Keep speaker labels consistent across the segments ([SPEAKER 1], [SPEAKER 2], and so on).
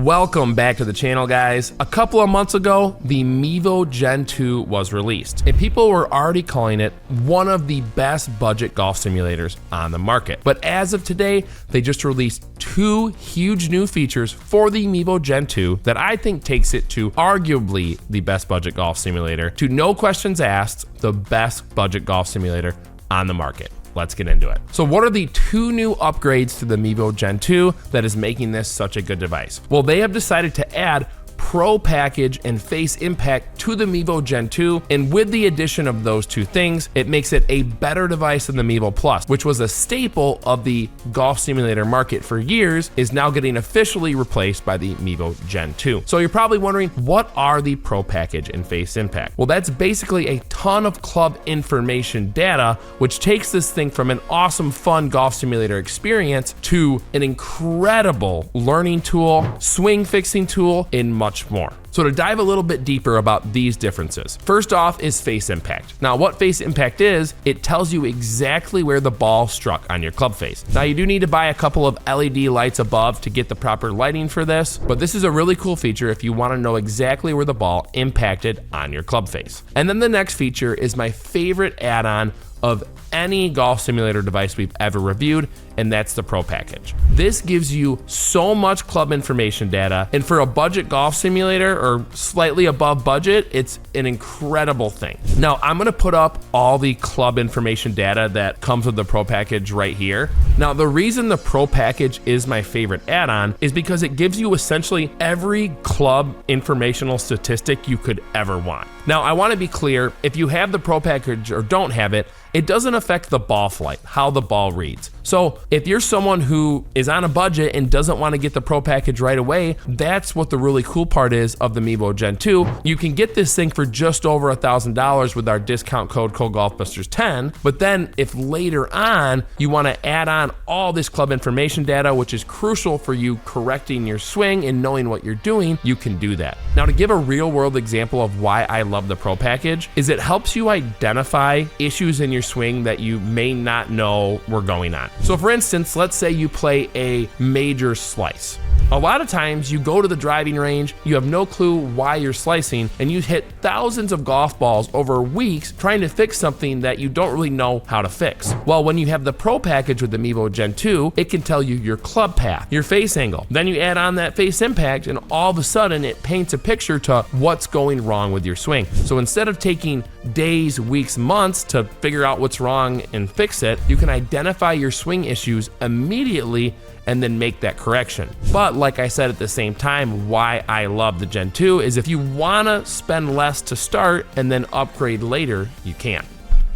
[SPEAKER 1] Welcome back to the channel, guys. A couple of months ago, the Mevo Gen2 was released, and people were already calling it one of the best budget golf simulators on the market. But as of today, they just released two huge new features for the Mevo Gen2 that I think takes it to arguably the best budget golf simulator, to no questions asked, the best budget golf simulator on the market. Let's get into it. So what are the two new upgrades to the Mevo Gen2 that is making this such a good device? Well, they have decided to add Pro Package and Face Impact to the Mevo Gen2, and with the addition of those two things, it makes it a better device than the Mevo Plus, which was a staple of the golf simulator market for years, is now getting officially replaced by the Mevo Gen2. So you're probably wondering, what are the Pro Package and Face Impact? Well, that's basically a ton of club information data, which takes this thing from an awesome, fun golf simulator experience to an incredible learning tool, swing fixing tool, and much more. So to dive a little bit deeper about these differences, first off is Face Impact. Now what Face Impact is, it tells you exactly where the ball struck on your club face. Now you do need to buy a couple of LED lights above to get the proper lighting for this, but this is a really cool feature if you want to know exactly where the ball impacted on your club face. And then the next feature is my favorite add-on of any golf simulator device we've ever reviewed, and that's the Pro Package. This gives you so much club information data, and for a budget golf simulator or slightly above budget, it's an incredible thing. Now, I'm gonna put up all the club information data that comes with the Pro Package right here. Now, the reason the Pro Package is my favorite add-on is because it gives you essentially every club informational statistic you could ever want. Now, I wanna be clear, if you have the Pro Package or don't have it, it doesn't affect the ball flight, how the ball reads. So if you're someone who is on a budget and doesn't want to get the Pro Package right away, that's what the really cool part is of the Mevo Gen2. You can get this thing for just over $1,000 with our discount code GolfBusters10. But then if later on you want to add on all this club information data, which is crucial for you correcting your swing and knowing what you're doing, you can do that. Now, to give a real world example of why I love the Pro Package is it helps you identify issues in your swing that you may not know were going on. So for instance, let's say you play a major slice. A lot of times you go to the driving range, you have no clue why you're slicing, and you hit thousands of golf balls over weeks trying to fix something that you don't really know how to fix. Well, when you have the Pro Package with the Mevo Gen2, it can tell you your club path, your face angle. Then you add on that Face Impact, and all of a sudden it paints a picture to what's going wrong with your swing. So instead of taking days, weeks, months to figure out what's wrong and fix it, you can identify your swing issues immediately and then make that correction. But like I said at the same time, why I love the Gen 2 is if you wanna spend less to start and then upgrade later, you can.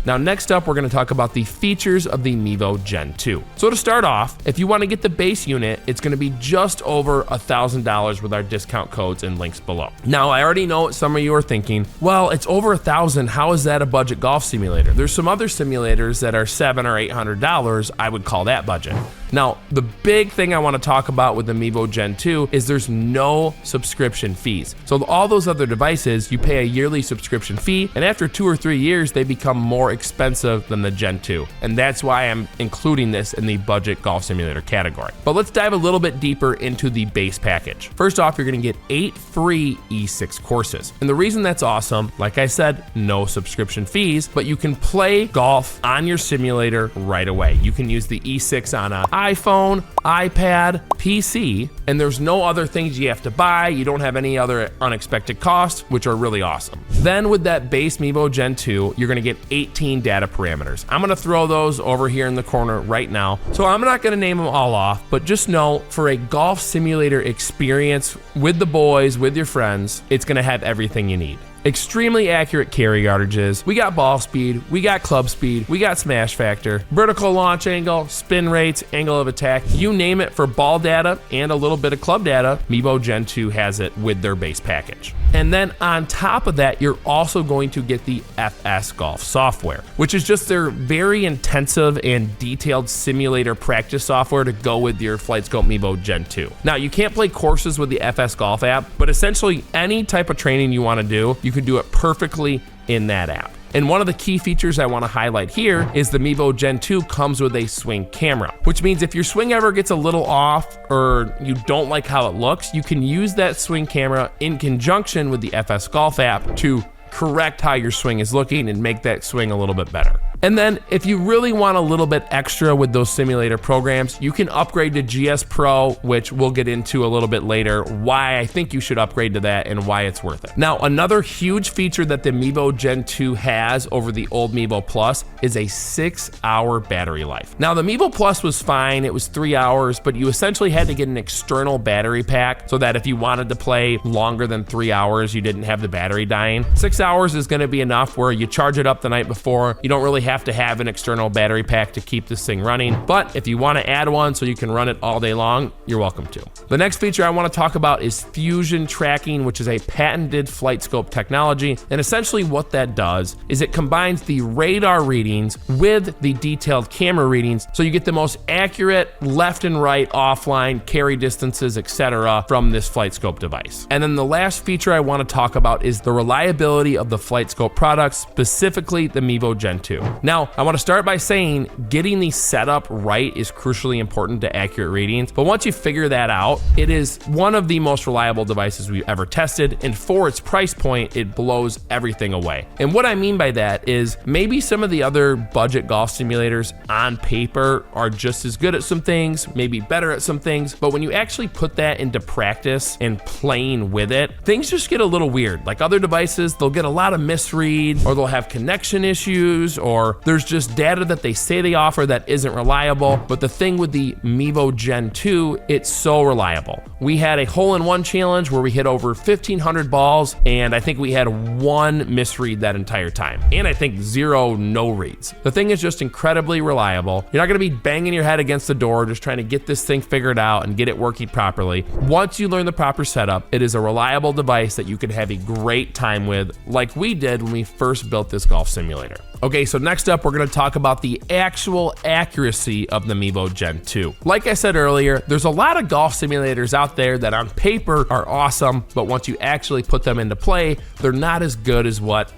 [SPEAKER 1] Now, next up, we're gonna talk about the features of the Mevo Gen2. So to start off, if you wanna get the base unit, it's gonna be just over $1,000 with our discount codes and links below. Now, I already know what some of you are thinking, well, it's over $1,000, how is that a budget golf simulator? There's some other simulators that are $700 or $800, I would call that budget. Now, the big thing I wanna talk about with the Mevo Gen2 is there's no subscription fees. So all those other devices, you pay a yearly subscription fee, and after 2 or 3 years, they become more expensive than the Gen 2. And that's why I'm including this in the budget golf simulator category. But let's dive a little bit deeper into the base package. First off, you're gonna get 8 free E6 courses. And the reason that's awesome, like I said, no subscription fees, but you can play golf on your simulator right away. You can use the E6 on an iPhone, iPad, PC, and there's no other things you have to buy. You don't have any other unexpected costs, which are really awesome. Then with that base Mevo Gen2, you're gonna get 18 data parameters. I'm gonna throw those over here in the corner right now. So I'm not gonna name them all off, but just know for a golf simulator experience with the boys, with your friends, it's gonna have everything you need. Extremely accurate carry yardages, we got ball speed, we got club speed, we got smash factor, vertical launch angle, spin rates, angle of attack, you name it for ball data and a little bit of club data, Mevo Gen2 has it with their base package. And then on top of that, you're also going to get the FS Golf software, which is just their very intensive and detailed simulator practice software to go with your FlightScope Mevo Gen2. Now, you can't play courses with the FS Golf app, but essentially any type of training you want to do, you can do it perfectly in that app. And one of the key features I want to highlight here is the Mevo Gen 2 comes with a swing camera, which means if your swing ever gets a little off or you don't like how it looks, you can use that swing camera in conjunction with the FS Golf app to correct how your swing is looking and make that swing a little bit better. And then if you really want a little bit extra with those simulator programs, you can upgrade to GS Pro, which we'll get into a little bit later, why I think you should upgrade to that and why it's worth it. Now, another huge feature that the Mevo Gen 2 has over the old Mevo Plus is a 6-hour battery life. Now, the Mevo Plus was fine, it was 3 hours, but you essentially had to get an external battery pack so that if you wanted to play longer than 3 hours, you didn't have the battery dying. 6 hours is gonna be enough where you charge it up the night before. You don't really have to have an external battery pack to keep this thing running, but if you want to add one so you can run it all day long, you're welcome to. The next feature I want to talk about is fusion tracking, which is a patented FlightScope technology, and essentially what that does is it combines the radar readings with the detailed camera readings so you get the most accurate left and right offline carry distances, etc. from this FlightScope device. And then the last feature I want to talk about is the reliability of the FlightScope products, specifically the Mevo Gen 2. Now, I want to start by saying getting the setup right is crucially important to accurate readings, but once you figure that out, it is one of the most reliable devices we've ever tested, and for its price point, it blows everything away. And what I mean by that is maybe some of the other budget golf simulators on paper are just as good at some things, maybe better at some things, but when you actually put that into practice and playing with it, things just get a little weird. Like other devices, they'll get a lot of misreads, or they'll have connection issues, or there's just data that they say they offer that isn't reliable. But the thing with the Mevo Gen 2, it's so reliable. We had a hole-in-one challenge where we hit over 1,500 balls, and I think we had one misread that entire time, and I think 0 no reads. The thing is just incredibly reliable. You're not gonna be banging your head against the door just trying to get this thing figured out and get it working properly. Once you learn the proper setup, it is a reliable device that you could have a great time with, like we did when we first built this golf simulator. Okay, so next up, we're gonna talk about the actual accuracy of the Mevo Gen 2. Like I said earlier, there's a lot of golf simulators out there that on paper are awesome, but once you actually put them into play, they're not as good as what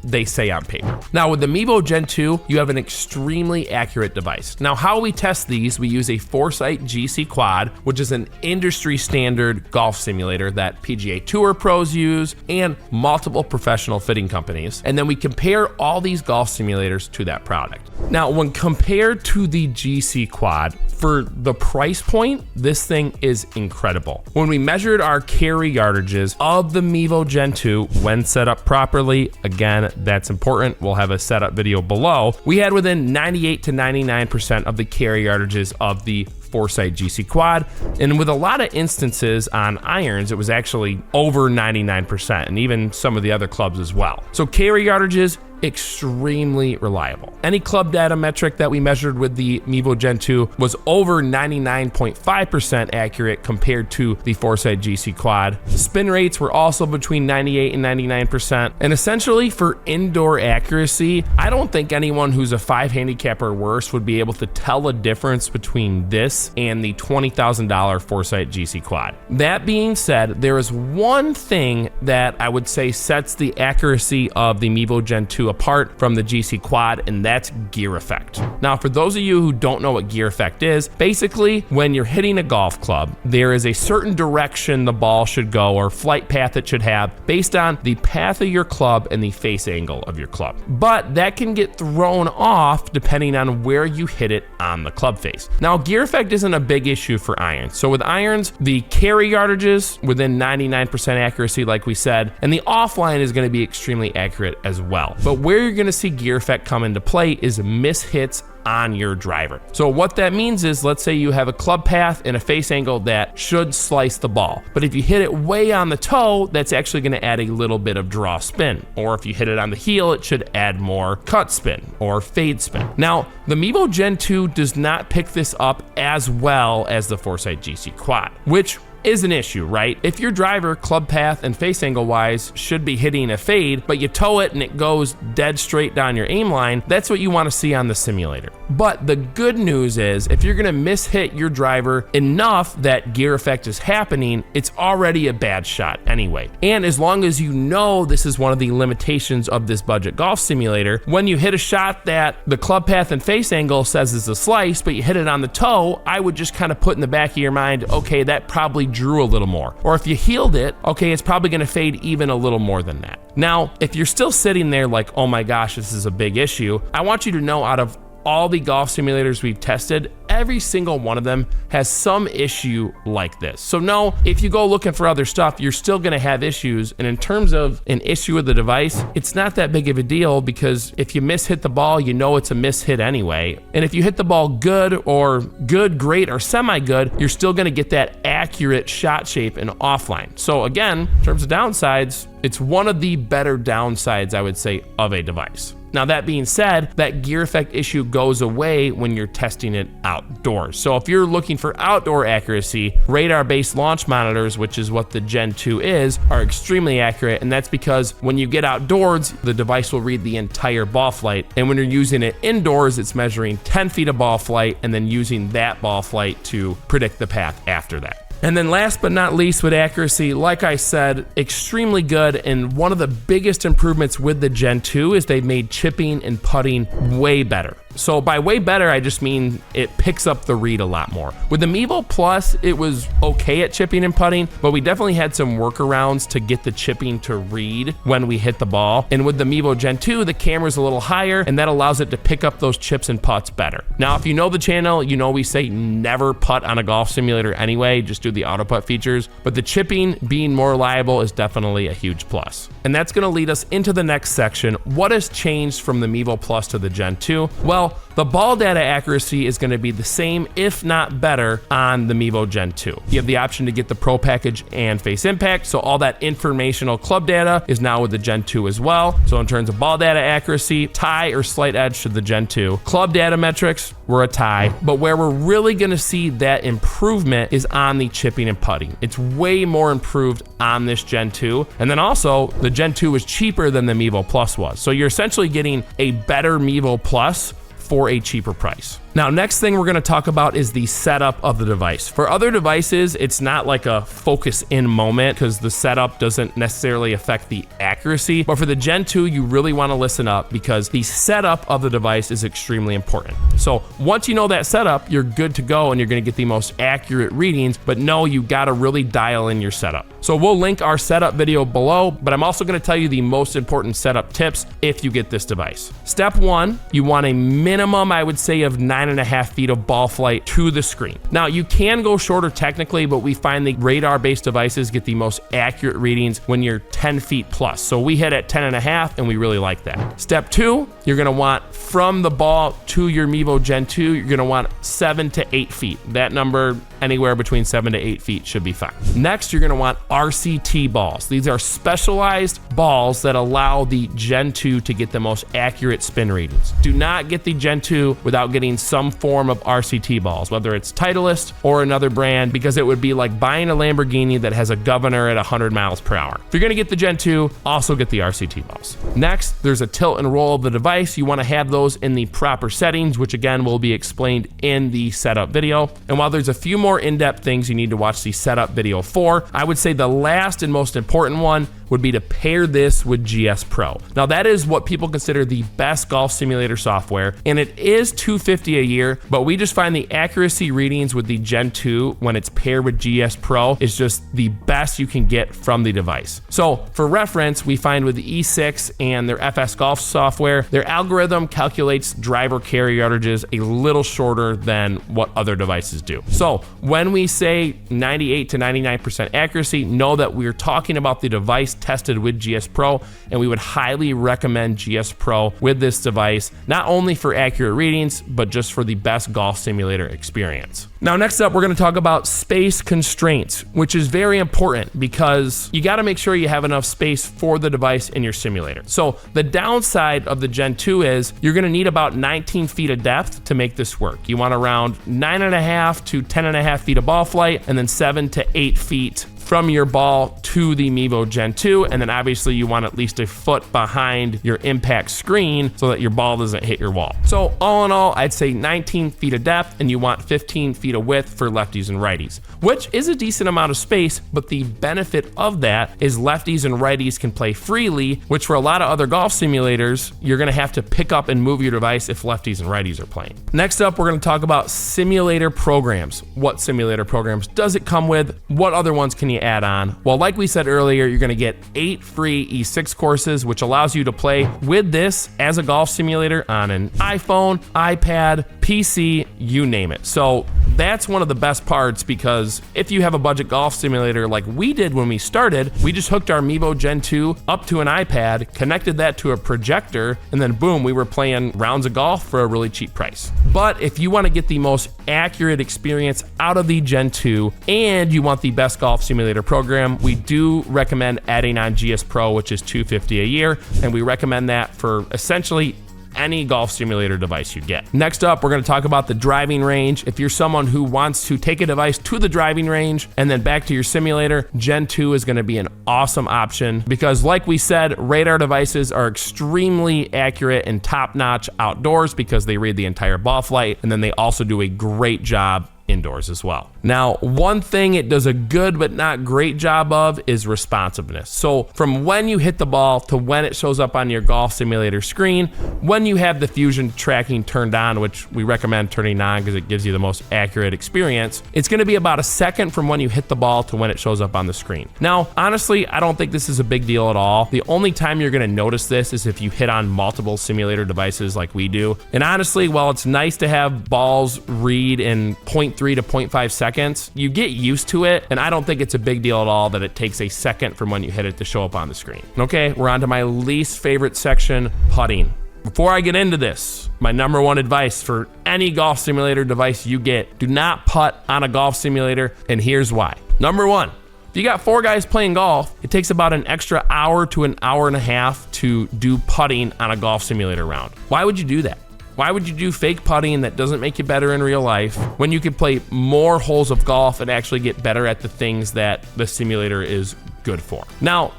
[SPEAKER 1] they say on paper. Now with the Mevo Gen 2, you have an extremely accurate device. Now how we test these, we use a Foresight GC Quad, which is an industry standard golf simulator that PGA Tour pros use and multiple professional fitting companies. And then we compare all these golf simulators to that product. Now when compared to the GC Quad, for the price point, this thing is incredible. When we measured our carry yardages of the Mevo Gen 2 when set up properly, again, that's important, we'll have a setup video below, we had within 98 to 99% of the carry yardages of the Foresight GC Quad, and with a lot of instances on irons, it was actually over 99%, and even some of the other clubs as well. So carry yardages, extremely reliable. Any club data metric that we measured with the Mevo Gen 2 was over 99.5% accurate compared to the Foresight GC Quad. Spin rates were also between 98 and 99%. And essentially for indoor accuracy, I don't think anyone who's a 5 handicap or worse would be able to tell a difference between this and the $20,000 Foresight GC Quad. That being said, there is one thing that I would say sets the accuracy of the Mevo Gen 2 apart from the GC Quad, and that's gear effect. Now, for those of you who don't know what gear effect is, basically when you're hitting a golf club, there is a certain direction the ball should go or flight path it should have based on the path of your club and the face angle of your club. But that can get thrown off depending on where you hit it on the club face. Now, gear effect isn't a big issue for irons. So with irons, the carry yardages within 99% accuracy, like we said, and the offline is going to be extremely accurate as well. But where you're gonna see gear effect come into play is miss hits on your driver. So what that means is, let's say you have a club path and a face angle that should slice the ball, but if you hit it way on the toe, that's actually gonna add a little bit of draw spin. Or if you hit it on the heel, it should add more cut spin or fade spin. Now, the Mevo Gen 2 does not pick this up as well as the Foresight GC Quad, which is an issue, right? If your driver, club path and face angle wise, should be hitting a fade, but you tow it and it goes dead straight down your aim line, that's what you want to see on the simulator. But the good news is, if you're gonna mishit your driver enough that gear effect is happening, it's already a bad shot anyway. And as long as you know this is one of the limitations of this budget golf simulator, when you hit a shot that the club path and face angle says is a slice, but you hit it on the toe, I would just kind of put in the back of your mind, okay, that probably drew a little more. Or if you heeled it, okay, it's probably gonna fade even a little more than that. Now, if you're still sitting there like, oh my gosh, this is a big issue, I want you to know, out of all the golf simulators we've tested, every single one of them has some issue like this. So no, if you go looking for other stuff, you're still gonna have issues. And in terms of an issue with the device, it's not that big of a deal, because if you mishit the ball, you know it's a mishit anyway. And if you hit the ball good or good, great, or semi-good, you're still gonna get that accurate shot shape and offline. So again, in terms of downsides, it's one of the better downsides, I would say, of a device. Now, that being said, that gear effect issue goes away when you're testing it outdoors. So if you're looking for outdoor accuracy, radar-based launch monitors, which is what the Gen 2 is, are extremely accurate. And that's because when you get outdoors, the device will read the entire ball flight. And when you're using it indoors, it's measuring 10 feet of ball flight and then using that ball flight to predict the path after that. And then last but not least, with accuracy, like I said, extremely good. And one of the biggest improvements with the Gen 2 is they've made chipping and putting way better. So by way better, I just mean it picks up the read a lot more. With the Mevo Plus, it was okay at chipping and putting, but we definitely had some workarounds to get the chipping to read when we hit the ball. And with the Mevo Gen 2, the camera's a little higher, and that allows it to pick up those chips and putts better. Now, if you know the channel, you know we say never putt on a golf simulator anyway, just do the auto putt features. But the chipping being more reliable is definitely a huge plus. And that's gonna lead us into the next section. What has changed from the Mevo Plus to the Gen 2? Well, the ball data accuracy is going to be the same, if not better, on the Mevo Gen 2. You have the option to get the Pro package and face impact, so all that informational club data is now with the Gen 2 as well. So in terms of ball data accuracy, tie or slight edge to the Gen 2. Club data metrics, we're a tie, but where we're really going to see that improvement is on the chipping and putting. It's way more improved on this Gen 2, and then also the Gen 2 was cheaper than the Mevo Plus was. So you're essentially getting a better Mevo Plus for a cheaper price. Now, next thing we're gonna talk about is the setup of the device. For other devices, it's not like a focus in moment because the setup doesn't necessarily affect the accuracy. But for the Gen 2, you really wanna listen up because the setup of the device is extremely important. So once you know that setup, you're good to go and you're gonna get the most accurate readings, but no, you gotta really dial in your setup. So we'll link our setup video below, but I'm also gonna tell you the most important setup tips if you get this device. Step one, you want a minimum, I would say, of 9.5 feet of ball flight to the screen. Now, you can go shorter technically, but we find the radar-based devices get the most accurate readings when you're 10 feet plus. So we hit at 10.5 and we really like that. Step two, you're gonna want from the ball to your Mevo Gen 2, you're gonna want 7 to 8 feet. That number, anywhere between 7 to 8 feet should be fine. Next, you're gonna want RCT balls. These are specialized balls that allow the Gen 2 to get the most accurate spin readings. Do not get the Gen 2 without getting some form of RCT balls, whether it's Titleist or another brand, because it would be like buying a Lamborghini that has a governor at 100 miles per hour. If you're gonna get the Gen 2, also get the RCT balls. Next, there's a tilt and roll of the device. You wanna have those in the proper settings, which again will be explained in the setup video. And while there's a few more in-depth things you need to watch the setup video for, I would say the last and most important one would be to pair this with GS Pro. Now that is what people consider the best golf simulator software, and it is $250 a year, but we just find the accuracy readings with the Gen 2 when it's paired with GS Pro is just the best you can get from the device. So for reference, we find with the E6 and their FS Golf software, their algorithm calculates driver carry yardages a little shorter than what other devices do. So when we say 98 to 99% accuracy, know that we're talking about the device tested with GS Pro, and we would highly recommend GS Pro with this device, not only for accurate readings, but just for the best golf simulator experience. Now, next up, we're gonna talk about space constraints, which is very important because you gotta make sure you have enough space for the device in your simulator. So the downside of the Gen 2 is you're gonna need about 19 feet of depth to make this work. You want around 9.5 to 10.5 feet of ball flight, and then 7 to 8 feet from your ball to the Mevo Gen 2, and then obviously you want at least a foot behind your impact screen so that your ball doesn't hit your wall. So all in all, I'd say 19 feet of depth, and you want 15 feet of width for lefties and righties, which is a decent amount of space, but the benefit of that is lefties and righties can play freely, which for a lot of other golf simulators, you're gonna have to pick up and move your device if lefties and righties are playing. Next up, we're gonna talk about simulator programs. What simulator programs does it come with? What other ones can you add on? Well, like we said earlier, you're gonna get 8 free E6 courses, which allows you to play with this as a golf simulator on an iPhone, iPad, PC, you name it. So that's one of the best parts, because if you have a budget golf simulator like we did when we started, we just hooked our Mevo Gen 2 up to an iPad, connected that to a projector, and then boom, we were playing rounds of golf for a really cheap price. But if you want to get the most accurate experience out of the Gen 2 and you want the best golf simulator program, we do recommend adding on GS Pro, which is $250 a year, and we recommend that for essentially any golf simulator device you get. Next up, we're going to talk about the driving range. If you're someone who wants to take a device to the driving range and then back to your simulator, Gen 2 is going to be an awesome option because, like we said, radar devices are extremely accurate and top-notch outdoors because they read the entire ball flight, and then they also do a great job indoors as well. Now, one thing it does a good but not great job of is responsiveness. So from when you hit the ball to when it shows up on your golf simulator screen, when you have the fusion tracking turned on, which we recommend turning on because it gives you the most accurate experience, it's going to be about a second from when you hit the ball to when it shows up on the screen. Now, honestly, I don't think this is a big deal at all. The only time you're going to notice this is if you hit on multiple simulator devices like we do. And honestly, while it's nice to have balls read in 0.3 to 0.5 seconds, you get used to it, and I don't think it's a big deal at all that it takes a second from when you hit it to show up on the screen. Okay, we're on to my least favorite section, putting. Before I get into this, my number one advice for any golf simulator device you get, do not putt on a golf simulator, and here's why. Number one, if you got 4 guys playing golf, it takes about an extra hour to an hour and a half to do putting on a golf simulator round. Why would you do that? Why would you do fake putting that doesn't make you better in real life when you could play more holes of golf and actually get better at the things that the simulator is good for? Now,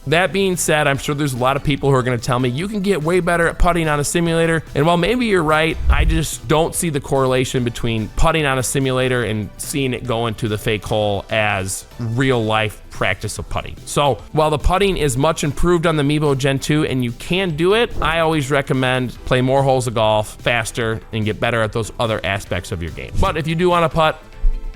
[SPEAKER 1] that being said, I'm sure there's a lot of people who are going to tell me you can get way better at putting on a simulator. And while maybe you're right, I just don't see the correlation between putting on a simulator and seeing it go into the fake hole as real life practice of putting. So while the putting is much improved on the Mevo Gen 2 and you can do it, I always recommend play more holes of golf faster and get better at those other aspects of your game. But if you do want to putt,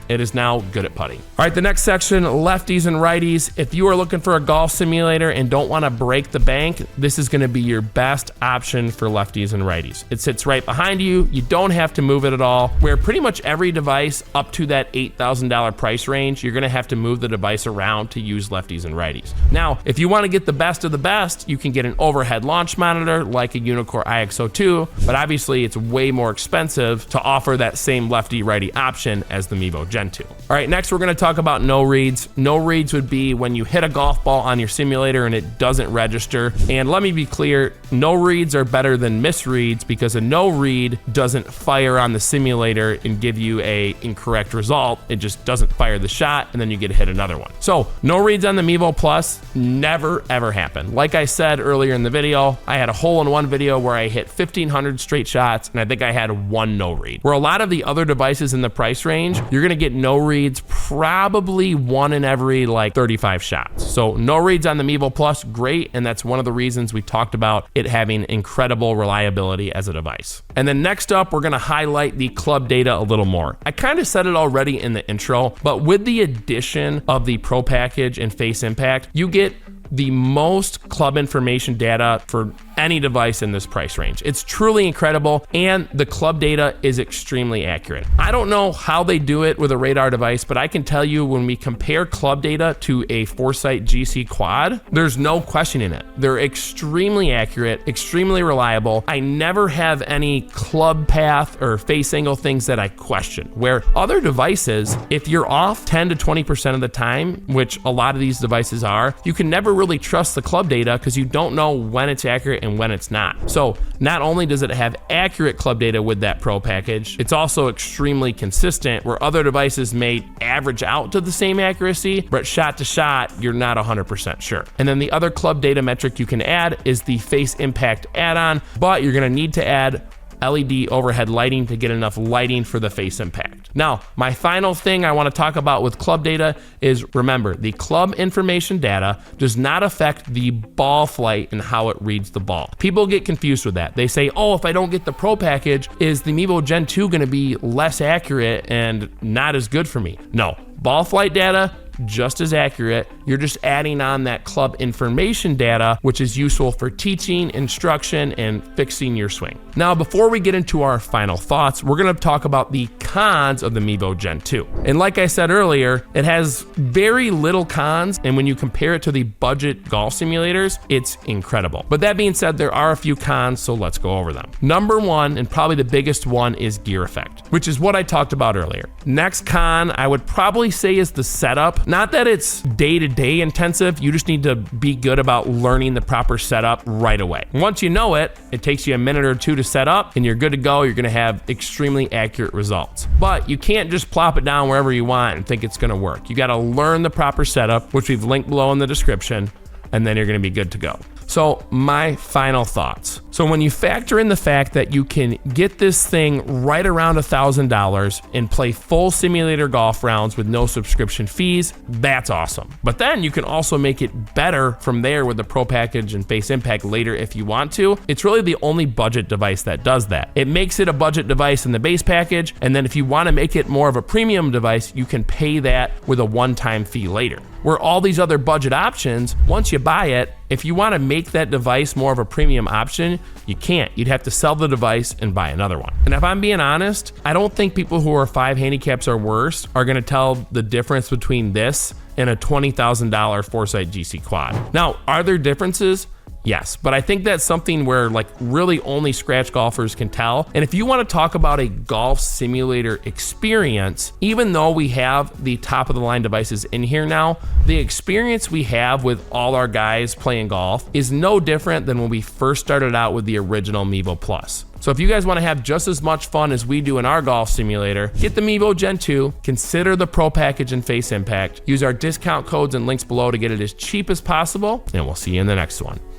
[SPEAKER 1] it is now good at putting. All right, the next section, lefties and righties. If you are looking for a golf simulator and don't want to break the bank, this is going to be your best option for lefties and righties. It sits right behind you. You don't have to move it at all. Where pretty much every device up to that $8,000 price range, you're going to have to move the device around to use lefties and righties. Now, if you want to get the best of the best, you can get an overhead launch monitor like a Unicore IXO2, but obviously it's way more expensive to offer that same lefty-righty option as the Mevo Gen 2. All right, next we're going to talk about no reads. No reads would be when you hit a golf ball on your simulator and it doesn't register. And let me be clear, no reads are better than misreads because a no read doesn't fire on the simulator and give you a incorrect result. It just doesn't fire the shot and then you get to hit another one. So no reads on the Mevo Plus never ever happen. Like I said earlier in the video, I had a hole-in-one video where I hit 1,500 straight shots and I think I had 1 no read. Where a lot of the other devices in the price range, you're going to get no reads probably 1 in every like 35 shots. So no reads on the Mevo Plus, great, and that's one of the reasons we talked about it having incredible reliability as a device. And then next up, we're going to highlight the club data a little more. I kind of said it already in the intro, but with the addition of the Pro package and Face Impact, you get the most club information data for any device in this price range. It's truly incredible, and the club data is extremely accurate. I don't know how they do it with a radar device, but I can tell you when we compare club data to a Foresight GC Quad, there's no questioning it. They're extremely accurate, extremely reliable. I never have any club path or face angle things that I question, where other devices, if you're off 10 to 20% of the time, which a lot of these devices are, you can never really trust the club data because you don't know when it's accurate and when it's not. So not only does it have accurate club data with that Pro package, it's also extremely consistent, where other devices may average out to the same accuracy, but shot to shot, you're not 100% sure. And then the other club data metric you can add is the face impact add-on, but you're gonna need to add LED overhead lighting to get enough lighting for the face impact. Now, my final thing I want to talk about with club data is, remember, the club information data does not affect the ball flight and how it reads the ball. People get confused with that. They say, oh, if I don't get the Pro package, is the Mevo Gen 2 going to be less accurate and not as good for me? No, ball flight data, just as accurate. You're just adding on that club information data, which is useful for teaching, instruction, and fixing your swing. Now, before we get into our final thoughts, we're gonna talk about the cons of the Mevo Gen 2. And like I said earlier, it has very little cons, and when you compare it to the budget golf simulators, it's incredible. But that being said, there are a few cons, so let's go over them. Number one, and probably the biggest one, is gear effect, which is what I talked about earlier. Next con, I would probably say, is the setup. Not that it's day-to-day intensive, you just need to be good about learning the proper setup right away. Once you know it, it takes you a minute or two to set up and you're good to go. You're gonna have extremely accurate results. But you can't just plop it down wherever you want and think it's gonna work. You gotta learn the proper setup, which we've linked below in the description, and then you're gonna be good to go. So my final thoughts. So when you factor in the fact that you can get this thing right around $1,000 and play full simulator golf rounds with no subscription fees, that's awesome. But then you can also make it better from there with the Pro package and face impact later if you want to. It's really the only budget device that does that. It makes it a budget device in the base package, and then if you want to make it more of a premium device, you can pay that with a one-time fee later. Where all these other budget options, once you buy it, if you want to make that device more of a premium option, you can't. You'd have to sell the device and buy another one. And if I'm being honest, I don't think people who are 5 handicaps or worse are going to tell the difference between this and a $20,000 Foresight GC Quad. Now, are there differences? Yes, but I think that's something where like really only scratch golfers can tell. And if you want to talk about a golf simulator experience, even though we have the top of the line devices in here now, the experience we have with all our guys playing golf is no different than when we first started out with the original Mevo Plus. So if you guys want to have just as much fun as we do in our golf simulator, get the Mevo Gen 2, consider the Pro package and face impact, use our discount codes and links below to get it as cheap as possible, and we'll see you in the next one.